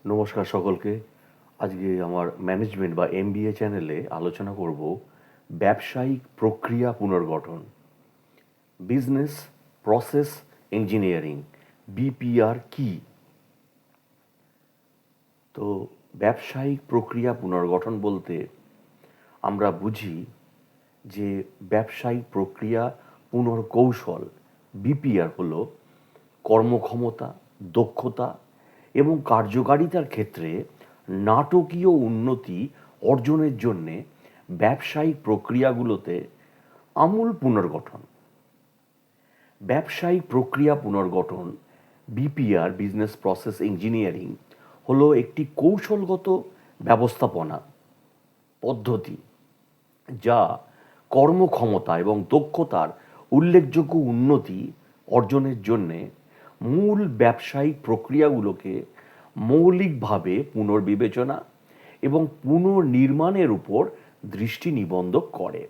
নমস্কার সকলকে। আজকে আমার ম্যানেজমেন্ট বা এমবিএ চ্যানেলে আলোচনা করব ব্যবসায়িক প্রক্রিয়া পুনর্গঠন, বিজনেস প্রসেস ইঞ্জিনিয়ারিং, বিপিআর কি। তো ব্যবসায়িক প্রক্রিয়া পুনর্গঠন বলতে আমরা বুঝি যে ব্যবসায়িক প্রক্রিয়া পুনর্কৌশল, বিপিআর হলো কর্মক্ষমতা, দক্ষতা এবং কার্যকারিতার ক্ষেত্রে নাটকীয় উন্নতি অর্জনের জন্যে ব্যবসায়িক প্রক্রিয়াগুলোতে আমূল পুনর্গঠন। ব্যবসায়িক প্রক্রিয়া পুনর্গঠন, বিপিআর, বিজনেস প্রসেস ইঞ্জিনিয়ারিং, হলো একটি কৌশলগত ব্যবস্থাপনা পদ্ধতি যা কর্মক্ষমতা এবং দক্ষতার উল্লেখযোগ্য উন্নতি অর্জনের জন্যে মূল ব্যবসায়িক প্রক্রিয়াগুলোকে মৌলিকভাবে পুনর্বিবেচনা এবং পুনর্নির্মাণের উপর দৃষ্টি নিবদ্ধ করে।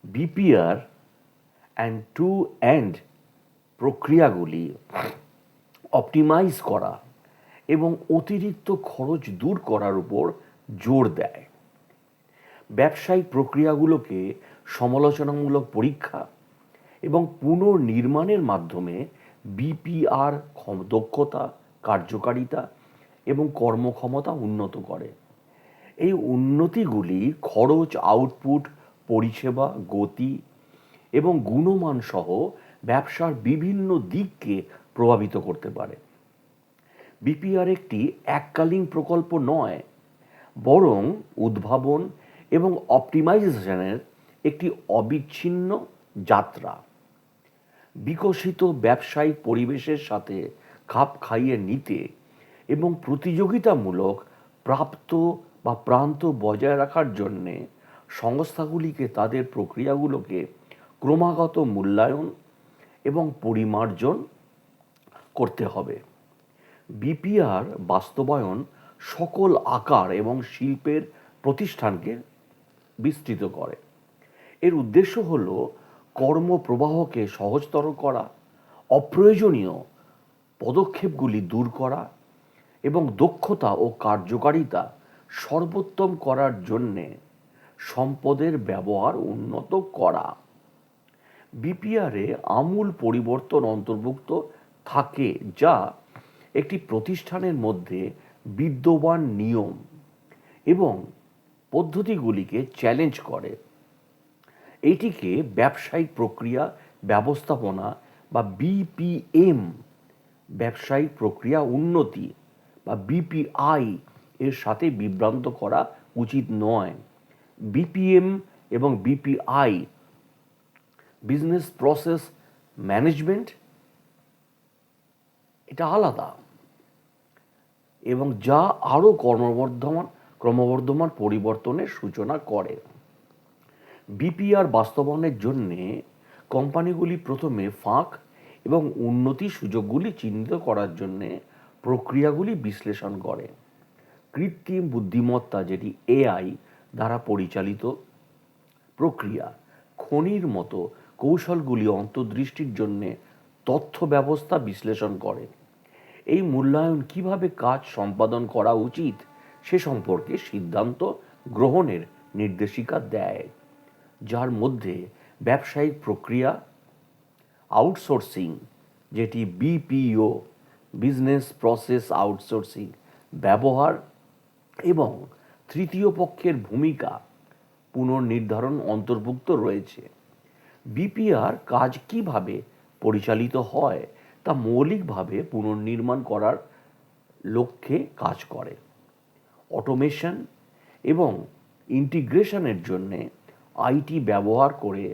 বিপিআর অ্যান্ড টু এন্ড প্রক্রিয়াগুলি অপটিমাইজ করা এবং অতিরিক্ত খরচ দূর করার উপর জোর দেয়। ব্যবসায়িক প্রক্রিয়াগুলোকে সমালোচনামূলক পরীক্ষা এবং পুনর্নির্মাণের মাধ্যমে বিপিআর দক্ষতা, কার্যকারিতা এবং কর্মক্ষমতা উন্নত করে। এই উন্নতিগুলি খরচ, আউটপুট, পরিষেবা, গতি এবং গুণমান সহ ব্যবসার বিভিন্ন দিককে প্রভাবিত করতে পারে। বিপিআর একটি এককালীন প্রকল্প নয়, বরং উদ্ভাবন এবং অপটিমাইজেশনের একটি অবিচ্ছিন্ন যাত্রা। বিকশিত ব্যবসায়িক পরিবেশের সাথে খাপ খাইয়ে নিতে এবং প্রতিযোগিতামূলক প্রান্ত বজায় রাখার জন্যে সংস্থাগুলিকে তাদের প্রক্রিয়াগুলোকে ক্রমাগত মূল্যায়ন এবং পরিমার্জন করতে হবে। বিপিআর বাস্তবায়ন সকল আকার এবং শিল্পের প্রতিষ্ঠানকে বিস্তৃত করে। এর উদ্দেশ্য হল কর্মপ্রবাহকে সহজতর করা, অপ্রয়োজনীয় পদক্ষেপগুলি দূর করা এবং দক্ষতা ও কার্যকারিতা সর্বোত্তম করার জন্যে সম্পদের ব্যবহার উন্নত করা। বিপিআরে আমূল পরিবর্তন অন্তর্ভুক্ত থাকে যা একটি প্রতিষ্ঠানের মধ্যে বিদ্যমান নিয়ম এবং পদ্ধতিগুলিকে চ্যালেঞ্জ করে। এটিকে ব্যবসায়িক প্রক্রিয়া ব্যবস্থাপনা বা বিপিএম, ব্যবসায়িক প্রক্রিয়া উন্নতি বা বিপিআই এর সাথে বিভ্রান্ত করা উচিত নয়। বিপিএম এবং বিপিআই, বিজনেস প্রসেস ম্যানেজমেন্ট, এটা আলাদা এবং যা আরও ক্রমবর্ধমান পরিবর্তনের সূচনা করে। বিপিআর বাস্তবায়নের জন্যে কোম্পানিগুলি প্রথমে ফাঁক এবং উন্নতি সুযোগগুলি চিহ্নিত করার জন্যে প্রক্রিয়াগুলি বিশ্লেষণ করে। কৃত্রিম বুদ্ধিমত্তা, যেটি এআই দ্বারা পরিচালিত প্রক্রিয়া, খনির মতো কৌশলগুলি অন্তর্দৃষ্টির জন্যে তথ্য ব্যবস্থা বিশ্লেষণ করে। এই মূল্যায়ন কিভাবে কাজ সম্পাদন করা উচিত সে সম্পর্কে সিদ্ধান্ত গ্রহণের নির্দেশিকা দেয়, যার মধ্যে ব্যবসায়িক প্রক্রিয়া আউটসোর্সিং, যেটি বিপিও, বিজনেস প্রসেস আউটসোর্সিং, ব্যবহার এবং তৃতীয় পক্ষের ভূমিকা পুনর্নির্ধারণ অন্তর্ভুক্ত রয়েছে। বিপিআর কাজ কিভাবে পরিচালিত হয় তা মৌলিকভাবে পুনর্নির্মাণ করার লক্ষ্যে কাজ করে। অটোমেশন এবং ইন্টিগ্রেশনের জন্যে আইটি ব্যবহার করে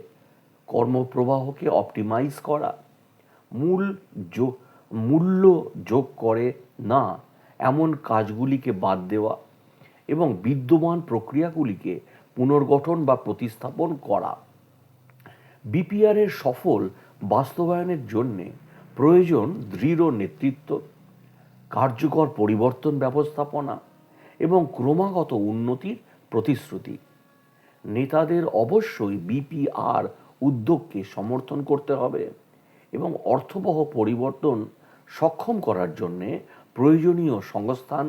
কর্মপ্রবাহকে অপটিমাইজ করা, মূল্য যোগ করে না এমন কাজগুলিকে বাদ দেওয়া এবং বিদ্যমান প্রক্রিয়াগুলিকে পুনর্গঠন বা প্রতিস্থাপন করা। বিপিআরের সফল বাস্তবায়নের জন্যে প্রয়োজন দৃঢ় নেতৃত্ব, কার্যকর পরিবর্তন ব্যবস্থাপনা এবং ক্রমাগত উন্নতির প্রতিশ্রুতি। নেতাদের অবশ্যই বিপিআর উদ্যোগকে সমর্থন করতে হবে এবং অর্থবহ পরিবর্তন সক্ষম করার জন্যে প্রয়োজনীয় সংস্থান,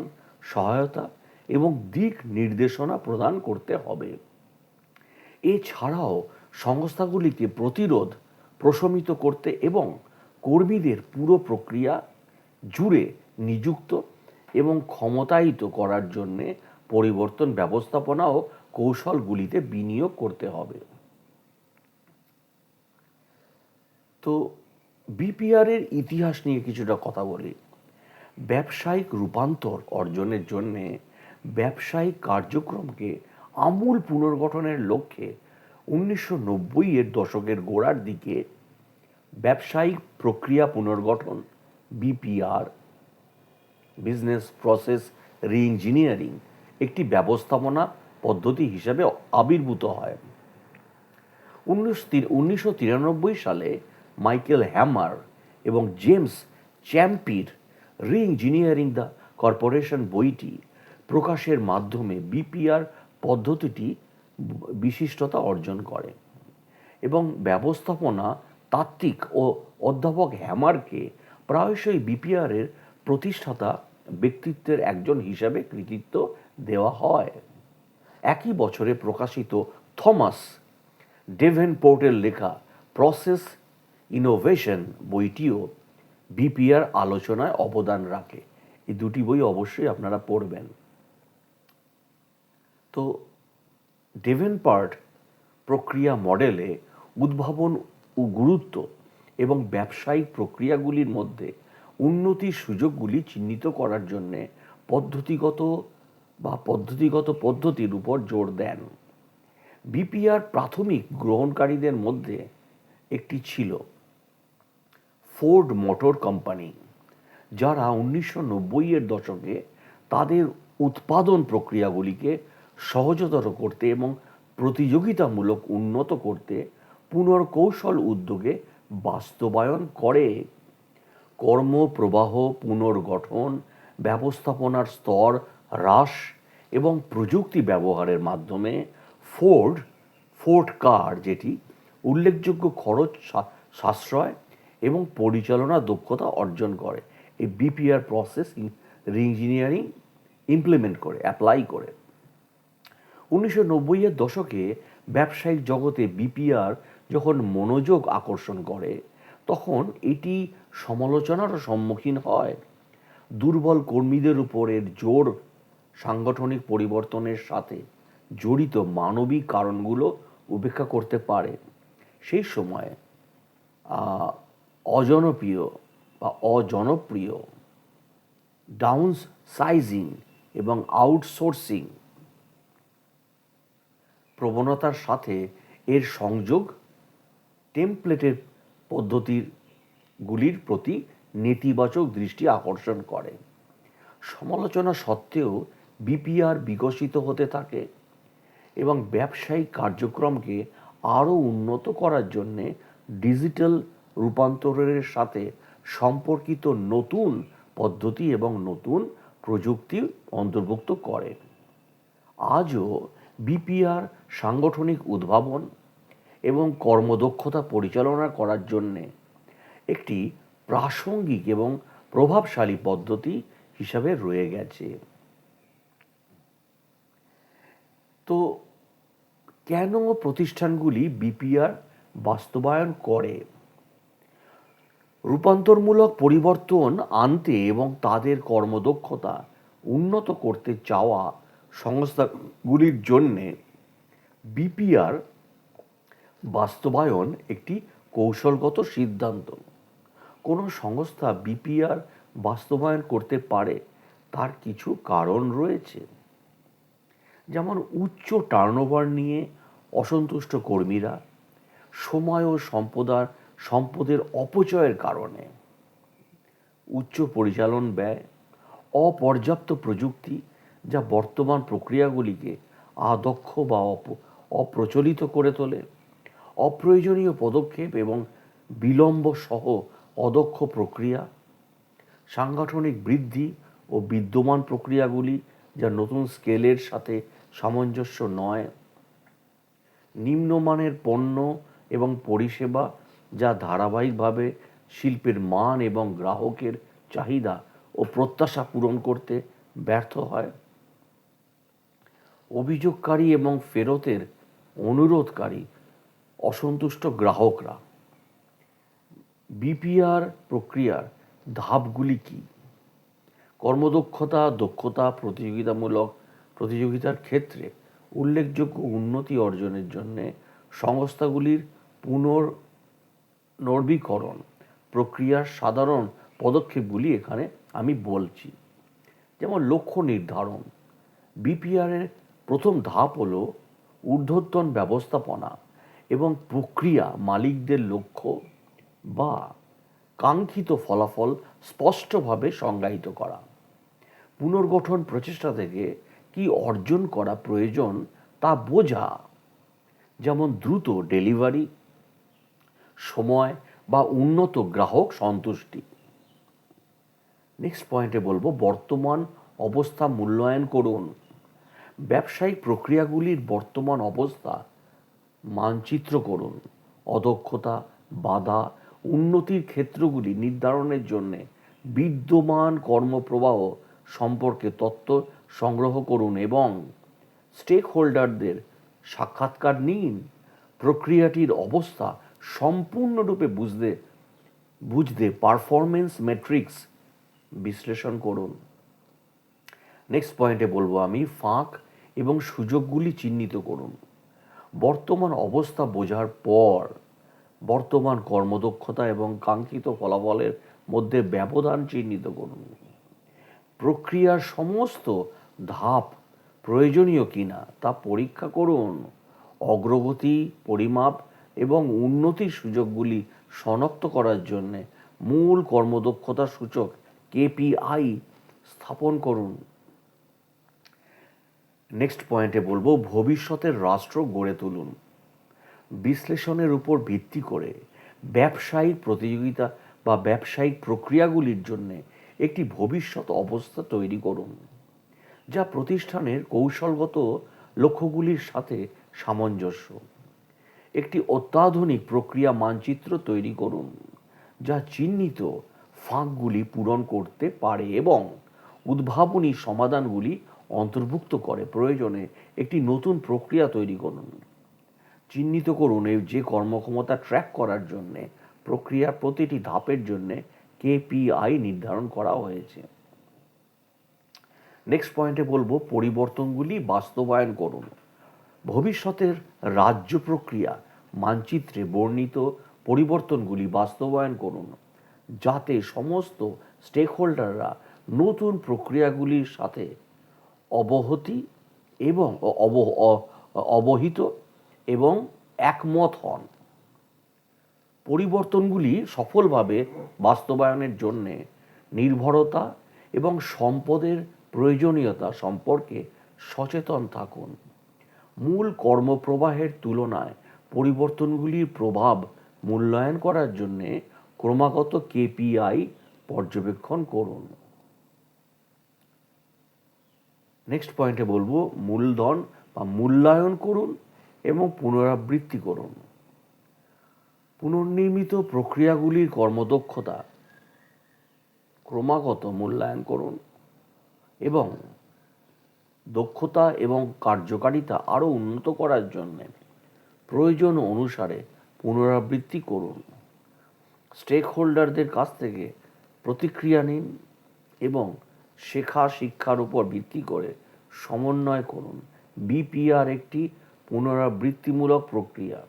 সহায়তা এবং দিক নির্দেশনা প্রদান করতে হবে। এছাড়াও সংস্থাগুলিকে প্রতিরোধ প্রশমিত করতে এবং কর্মীদের পুরো প্রক্রিয়া জুড়ে নিযুক্ত এবং ক্ষমতায়িত করার জন্যে পরিবর্তন ব্যবস্থাপনা ও কৌশলগুলিতে বিনিয়োগ করতে হবে। তো বিপিআর এর ইতিহাস নিয়ে কিছুটা কথা বলি। ব্যবসায়িক রূপান্তর অর্জনের জন্যে ব্যবসায়িক কার্যক্রমকে আমূল পুনর্গঠনের লক্ষ্যে 1990 এর দশকের গোড়ার দিকে ব্যবসায়িক প্রক্রিয়া পুনর্গঠন বিপিআর, বিজনেস প্রসেস রিইঞ্জিনিয়ারিং, একটি ব্যবস্থাপনা পদ্ধতি হিসেবে আবির্ভূত হয়। 1993 সালে মাইকেল হ্যামার এবং জেমস চ্যাম্পির রিইঞ্জিনিয়ারিং দ্য কর্পোরেশন বইটি প্রকাশের মাধ্যমে বিপিআর পদ্ধতিটি বিশিষ্টতা অর্জন করে এবং ব্যবস্থাপনা তাত্ত্বিক ও অধ্যাপক হ্যামারকে প্রায়শই বিপিআর এর প্রতিষ্ঠাতা ব্যক্তিত্বের একজন হিসাবে কৃতিত্ব দেওয়া হয়। একই বছরে প্রকাশিত থমাস ডেভেনপোর্টের লেখা প্রসেস ইনোভেশন বইটিও বিপিআর আলোচনায় অবদান রাখে। এই দুটি বই অবশ্যই আপনারা পড়বেন। তো ডেভেনপোর্ট প্রক্রিয়া মডেলে উদ্ভাবন ও গুরুত্ব এবং ব্যবসায়িক প্রক্রিয়াগুলির মধ্যে উন্নতির সুযোগগুলি চিহ্নিত করার জন্যে পদ্ধতিগত পদ্ধতির উপর জোর দেন। বিপিআর প্রাথমিক গ্রহণকারীদের মধ্যে একটি ছিল ফোর্ড মোটর কোম্পানি, যারা 1990 এর দশকে তাদের উৎপাদন প্রক্রিয়াগুলিকে সহজতর করতে এবং প্রতিযোগিতামূলক উন্নত করতে পুনর্কৌশল উদ্যোগে বাস্তবায়ন করে। কর্মপ্রবাহ পুনর্গঠন, ব্যবস্থাপনার স্তর হ্রাস এবং প্রযুক্তি ব্যবহারের মাধ্যমে ফোর্ড কার, যেটি উল্লেখযোগ্য খরচ সাশ্রয় এবং পরিচালনা দক্ষতা অর্জন করে, এই বিপিআর প্রসেস রিইঞ্জিনিয়ারিং অ্যাপ্লাই করে। 1990 এর দশকে ব্যবসায়িক জগতে বিপিআর যখন মনোযোগ আকর্ষণ করে, তখন এটি সমালোচনারও সম্মুখীন হয়। দুর্বল কর্মীদের উপর এর জোর সাংগঠনিক পরিবর্তনের সাথে জড়িত মানবিক কারণগুলো উপেক্ষা করতে পারে। সেই সময় অজনপ্রিয় ডাউনসাইজিং এবং আউটসোর্সিং প্রবণতার সাথে এর সংযোগ টেমপ্লেটের পদ্ধতিগুলির প্রতি নেতিবাচক দৃষ্টি আকর্ষণ করে। সমালোচনা সত্ত্বেও বিপিআর বিকশিত হতে থাকে এবং ব্যবসায়িক কার্যক্রমকে আরও উন্নত করার জন্যে ডিজিটাল রূপান্তরের সাথে সম্পর্কিত নতুন পদ্ধতি এবং নতুন প্রযুক্তি অন্তর্ভুক্ত করে। আজও বিপিআর সাংগঠনিক উদ্ভাবন এবং কর্মদক্ষতা পরিচালনা করার জন্যে একটি প্রাসঙ্গিক এবং প্রভাবশালী পদ্ধতি হিসাবে রয়ে গেছে। তো কেন প্রতিষ্ঠানগুলি বিপিআর বাস্তবায়ন করে? রূপান্তরমূলক পরিবর্তন আনতে এবং তাদের কর্মদক্ষতা উন্নত করতে চাওয়া সংস্থাগুলির জন্যে বিপিআর বাস্তবায়ন একটি কৌশলগত সিদ্ধান্ত। কোনো সংস্থা বিপিআর বাস্তবায়ন করতে পারে তার কিছু কারণ রয়েছে, যেমন উচ্চ টার্নওভার নিয়ে অসন্তুষ্ট কর্মীরা, সময় ও সম্পদের অপচয়ের কারণে, উচ্চ পরিচালন ব্যয়, অপর্যাপ্ত প্রযুক্তি যা বর্তমান প্রক্রিয়াগুলিকে আদক্ষ বা অপ্রচলিত করে তোলে, অপ্রয়োজনীয় পদক্ষেপ এবং বিলম্ব সহ অদক্ষ প্রক্রিয়া, সাংগঠনিক বৃদ্ধি ও বিদ্যমান প্রক্রিয়াগুলি যা নতুন স্কেলের সাথে সামঞ্জস্য নয়, নিম্নমানের পণ্য এবং পরিষেবা যা ধারাবাহিকভাবে শিল্পের মান এবং গ্রাহকের চাহিদা ও ও প্রত্যাশা পূরণ করতে ব্যর্থ হয়। অভিযোগকারী এবং ফেরতের অনুরোধকারী অসন্তুষ্ট গ্রাহকরা। বিপিআর প্রক্রিয়ার ধাপগুলি কি? কর্মদক্ষতা, দক্ষতা, প্রতিযোগিতার ক্ষেত্রে উল্লেখযোগ্য উন্নতি অর্জনের জন্য সংস্থাগুলির পুনর্নবীকরণ প্রক্রিয়ার সাধারণ পদক্ষেপগুলি এখানে আমি বলছি। যেমন লক্ষ্য নির্ধারণ। বিপিআরের প্রথম ধাপ হল ঊর্ধ্বতন ব্যবস্থাপনা এবং প্রক্রিয়া মালিকদের লক্ষ্য বা কাঙ্ক্ষিত ফলাফল স্পষ্টভাবে সংজ্ঞায়িত করা। পুনর্গঠন প্রচেষ্টা থেকে কি অর্জন করা প্রয়োজন তা বোঝা, যেমন দ্রুত ডেলিভারি সময় বা উন্নত গ্রাহক সন্তুষ্টি। নেক্সট পয়েন্টে বলবো বর্তমান অবস্থা মূল্যায়ন করুন। ব্যবসায়িক প্রক্রিয়াগুলির বর্তমান অবস্থা মানচিত্র করুন। অদক্ষতা, বাধা, উন্নতির ক্ষেত্রগুলি নির্ধারণের জন্য বিদ্যমান কর্মপ্রবাহ সম্পর্কে তথ্য সংগ্রহ করুন এবং স্টেক হোল্ডারদের সাক্ষাৎকার নিন। প্রক্রিয়াটির অবস্থা সম্পূর্ণরূপে বুঝতে পারফরমেন্স ম্যাট্রিক্স বিশ্লেষণ করুন। নেক্সট পয়েন্টে বলবো আমি ফাঁক এবং সুযোগগুলি চিহ্নিত করুন। বর্তমান অবস্থা বোঝার পর বর্তমান কর্মদক্ষতা এবং কাঙ্ক্ষিত ফলাফলের মধ্যে ব্যবধান চিহ্নিত করুন। প্রক্রিয়ার সমস্ত ধাপ প্রয়োজনীয় কিনা তা পরীক্ষা করুন। অগ্রগতি পরিমাপ এবং উন্নতির সুযোগগুলি শনাক্ত করার জন্য মূল কর্মদক্ষতা সূচক কেপিআই স্থাপন করুন। নেক্সট পয়েন্টে বলবো ভবিষ্যতের রাষ্ট্র গড়ে তুলুন। বিশ্লেষণের উপর ভিত্তি করে ব্যবসায়িক প্রতিযোগিতা বা ব্যবসায়িক প্রক্রিয়াগুলির জন্য একটি ভবিষ্যৎ অবস্থা তৈরি করুন, যা প্রতিষ্ঠানের কৌশলগত লক্ষ্যগুলির সাথে সামঞ্জস্য। একটি অত্যাধুনিক প্রক্রিয়া মানচিত্র তৈরি করুন, যা চিহ্নিত ফাঁকগুলি পূরণ করতে পারে এবং উদ্ভাবনী সমাধানগুলি অন্তর্ভুক্ত করে। প্রয়োজনে একটি নতুন প্রক্রিয়া তৈরি করুন। চিহ্নিত করুন যে কর্মক্ষমতা ট্র্যাক করার জন্য প্রক্রিয়ার প্রতিটি ধাপের জন্য কেপিআই নির্ধারণ করা হয়েছে। নেক্সট পয়েন্টে বলবো পরিবর্তনগুলি বাস্তবায়ন করুন। ভবিষ্যতের রাজ্য প্রক্রিয়া মানচিত্রে বর্ণিত পরিবর্তনগুলি বাস্তবায়ন করুন, যাতে সমস্ত স্টেক হোল্ডাররা নতুন প্রক্রিয়াগুলির সাথে অবহিত এবং একমত হন। পরিবর্তনগুলি সফলভাবে বাস্তবায়নের জন্য নির্ভরতা এবং সম্পদের প্রয়োজনীয়তা সম্পর্কে সচেতন থাকুন। মূল কর্মপ্রবাহের তুলনায় পরিবর্তনগুলির প্রভাব মূল্যায়ন করার জন্য ক্রমাগত কেপিআই পর্যবেক্ষণ করুন। নেক্সট পয়েন্টে বলবো মূলধন বা মূল্যায়ন করুন এবং পুনরাবৃত্তি করুন। পুনর্নির্মিত প্রক্রিয়াগুলির কর্মদক্ষতা ক্রমাগত মূল্যায়ন করুন এবং দক্ষতা এবং কার্যকারিতা আরও উন্নত করার জন্য প্রয়োজন অনুসারে পুনরাবৃত্তি করুন। স্টেক হোল্ডারদের কাছ থেকে প্রতিক্রিয়া নিন এবং শিক্ষার উপর ভিত্তি করে সমন্বয় করুন। বিপিআর একটি পুনরাবৃত্তিমূলক প্রক্রিয়া।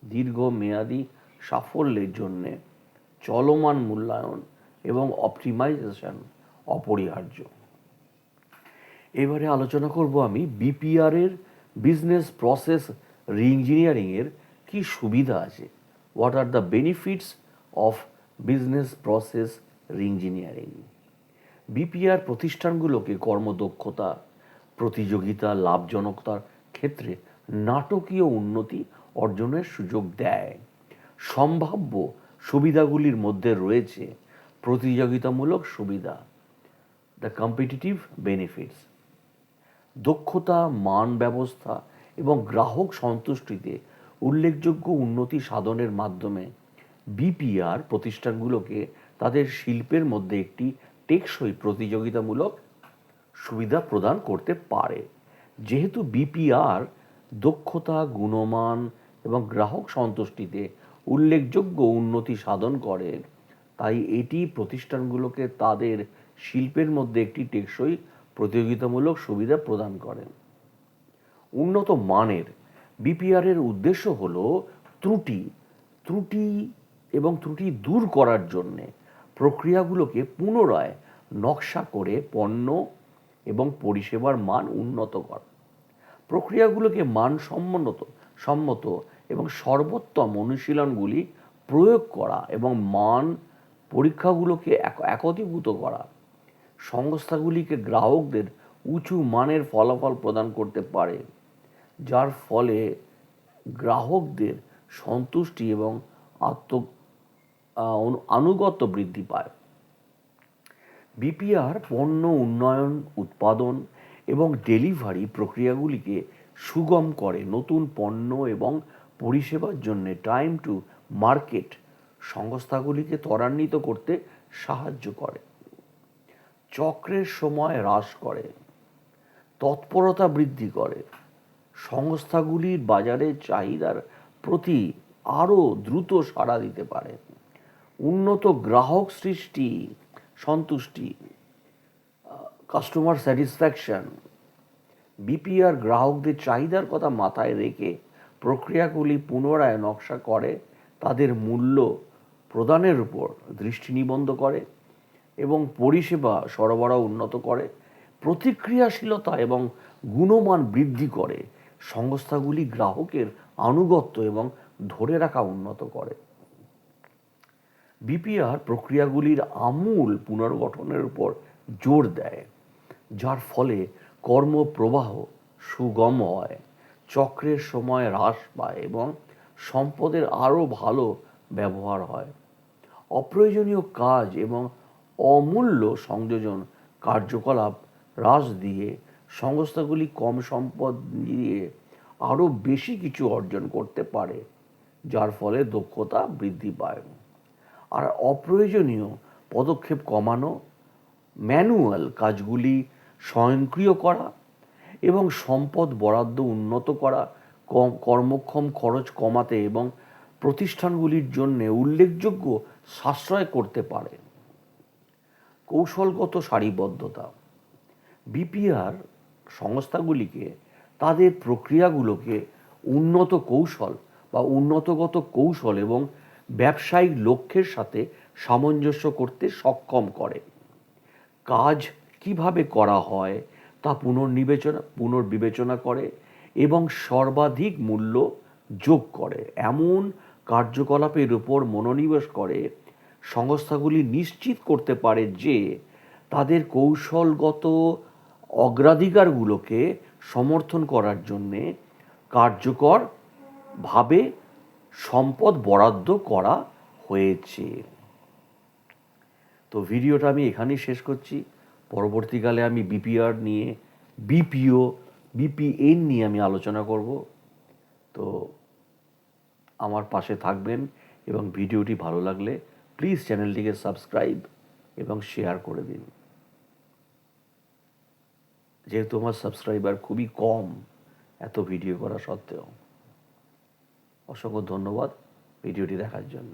দীর্ঘমেয়াদী সাফল্যের জন্য চলমান মূল্যায়ন এবং অপটিমাইজেশন অপরিহার্য। এবারে আলোচনা করব আমি বিপিআর-এর বিজনেস প্রসেস রিইঞ্জিনিয়ারিংয়ের কী সুবিধা আছে। What are the benefits of business process reengineering. BPR প্রতিষ্ঠানগুলোকে কর্মদক্ষতা, প্রতিযোগিতা, লাভজনকতার ক্ষেত্রে নাটকীয় উন্নতি অর্জনের সুযোগ দেয়। সম্ভাব্য সুবিধাগুলির মধ্যে রয়েছে প্রতিযোগিতামূলক সুবিধা, দ্য কম্পিটিটিভ বেনিফিটস। দক্ষতা, মান ব্যবস্থা এবং গ্রাহক সন্তুষ্টিতে উল্লেখযোগ্য উন্নতি সাধনের মাধ্যমে বিপিআর প্রতিষ্ঠানগুলোকে তাদের শিল্পের মধ্যে একটি টেকসই প্রতিযোগিতামূলক সুবিধা প্রদান করতে পারে। যেহেতু বিপিআর দক্ষতা, গুণমান এবং গ্রাহক সন্তুষ্টিতে উল্লেখযোগ্য উন্নতি সাধন করে, তাই এটি প্রতিষ্ঠানগুলোকে তাদের শিল্পের মধ্যে একটি টেকসই প্রতিযোগিতামূলক সুবিধা প্রদান করে। উন্নত মানের বিপিআরের উদ্দেশ্য হল ত্রুটি ত্রুটি এবং ত্রুটি দূর করার জন্যে প্রক্রিয়াগুলোকে পুনরায় নকশা করে পণ্য এবং পরিষেবার মান উন্নত করা, প্রক্রিয়াগুলোকে সম্মত এবং সর্বোত্তম অনুশীলনগুলি প্রয়োগ করা এবং মান পরীক্ষাগুলোকে একীভূত করা সংস্থাগুলিকে গ্রাহকদের উঁচু মানের ফলাফল প্রদান করতে পারে, যার ফলে গ্রাহকদের সন্তুষ্টি এবং আনুগত্য বৃদ্ধি পায়। বিপিআর পণ্য উন্নয়ন, উৎপাদন এবং ডেলিভারি প্রক্রিয়াগুলিকে সুগম করে, নতুন পণ্য এবং পরিষেবার জন্য টাইম টু মার্কেট সংস্থাগুলিকে ত্বরান্বিত করতে সাহায্য করে, চক্রের সময় হ্রাস করে, তৎপরতা বৃদ্ধি করে, সংস্থাগুলির বাজারের চাহিদার প্রতি আরও দ্রুত সাড়া দিতে পারে, উন্নত গ্রাহক সন্তুষ্টি, কাস্টমার স্যাটিসফ্যাকশন। বিপিআর গ্রাহকদের চাহিদার কথা মাথায় রেখে প্রক্রিয়াগুলি পুনরায় নকশা করে, তাদের মূল্য প্রদানের উপর দৃষ্টি নিবদ্ধ করে এবং পরিষেবা সরবরাহ উন্নত করে, প্রতিক্রিয়াশীলতা এবং গুণমান বৃদ্ধি করে, সংস্থাগুলি গ্রাহকের আনুগত্য এবং ধরে রাখা উন্নত করে। বিপিআর প্রক্রিয়াগুলির আমূল পুনর্গঠনের উপর জোর দেয়, যার ফলে কর্মপ্রবাহ সুগম হয়, চক্রের সময় হ্রাস পায় এবং সম্পদের আরও ভালো ব্যবহার হয়। অপ্রয়োজনীয় কাজ এবং অমূল্য সংযোজন কার্যকলাপ হ্রাস দিয়ে সংস্থাগুলি কম সম্পদ দিয়ে আরও বেশি কিছু অর্জন করতে পারে, যার ফলে দক্ষতা বৃদ্ধি পায়। আর অপ্রয়োজনীয় পদক্ষেপ কমানো, ম্যানুয়াল কাজগুলি স্বয়ংক্রিয় করা এবং সম্পদ বরাদ্দ উন্নত করা কর্মক্ষম খরচ কমাতে এবং প্রতিষ্ঠানগুলির জন্য উল্লেখযোগ্য সাশ্রয় করতে পারে। কৌশলগত সারিবদ্ধতা বিপিআর সংস্থাগুলিকে তাদের প্রক্রিয়াগুলোকে উন্নতগত কৌশল এবং ব্যবসায়িক লক্ষ্যের সাথে সামঞ্জস্য করতে সক্ষম করে। কাজ কিভাবে করা হয় তা পুনর্বিবেচনা করে এবং সর্বাধিক মূল্য যোগ করে এমন কার্যকলাপের উপর মনোনিবেশ করে সংস্থাগুলি নিশ্চিত করতে পারে যে তাদের কৌশলগত অগ্রাধিকারগুলোকে সমর্থন করার জন্যে কার্যকরভাবে সম্পদ বরাদ্দ করা হয়েছে। তো ভিডিওটা আমি এখানেই শেষ করছি। পরবর্তীকালে আমি বিপিআর নিয়ে, বিপিও, বিপিএন নিয়ে আমি আলোচনা করব। তো আমার পাশে থাকবেন এবং ভিডিওটি ভালো লাগলে প্লিজ চ্যানেলটিকে সাবস্ক্রাইব এবং শেয়ার করে দিন। যেহেতু আমার সাবস্ক্রাইবার খুবই কম এত ভিডিও করা সত্ত্বেও। অসংখ্য ধন্যবাদ ভিডিওটি দেখার জন্য।